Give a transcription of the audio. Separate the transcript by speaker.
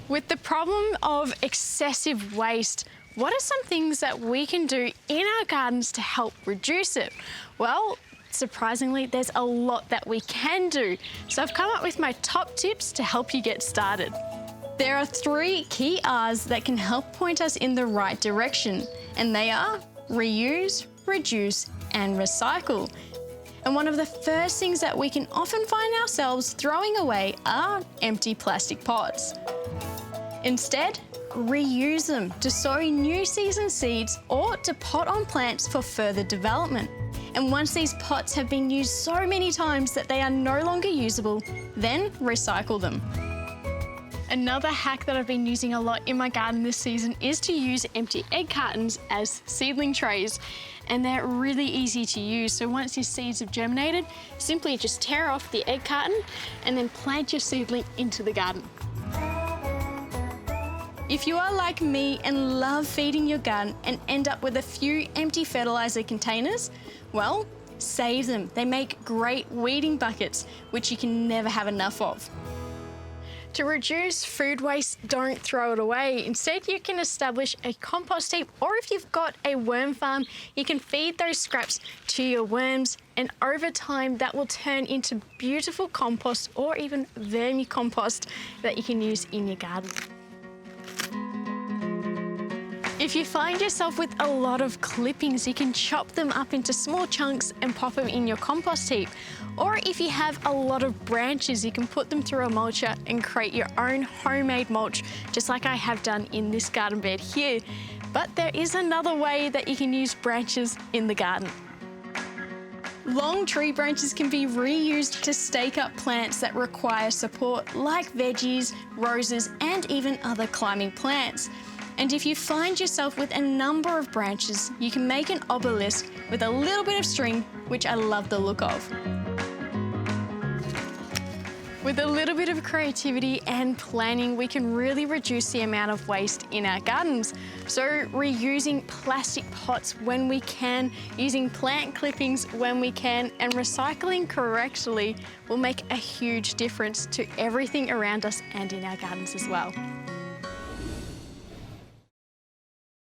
Speaker 1: With the problem of excessive waste, what are some things that we can do in our gardens to help reduce it? Well, surprisingly, there's a lot that we can do. So I've come up with my top tips to help you get started. There are 3 key R's that can help point us in the right direction, and they are reuse, reduce, and recycle. And one of the first things that we can often find ourselves throwing away are empty plastic pots. Instead, reuse them to sow new season seeds or to pot on plants for further development. And once these pots have been used so many times that they are no longer usable, then recycle them. Another hack that I've been using a lot in my garden this season is to use empty egg cartons as seedling trays. And they're really easy to use. So once your seeds have germinated, simply just tear off the egg carton and then plant your seedling into the garden. If you are like me and love feeding your garden and end up with a few empty fertiliser containers, well, save them. They make great weeding buckets, which you can never have enough of. To reduce food waste, don't throw it away. Instead, you can establish a compost heap, or if you've got a worm farm, you can feed those scraps to your worms, and over time, that will turn into beautiful compost or even vermicompost that you can use in your garden. If you find yourself with a lot of clippings, you can chop them up into small chunks and pop them in your compost heap. Or if you have a lot of branches, you can put them through a mulcher and create your own homemade mulch, just like I have done in this garden bed here. But there is another way that you can use branches in the garden. Long tree branches can be reused to stake up plants that require support, like veggies, roses, and even other climbing plants. And if you find yourself with a number of branches, you can make an obelisk with a little bit of string, which I love the look of. With a little bit of creativity and planning, we can really reduce the amount of waste in our gardens. So reusing plastic pots when we can, using plant clippings when we can, and recycling correctly will make a huge difference to everything around us and in our gardens as well.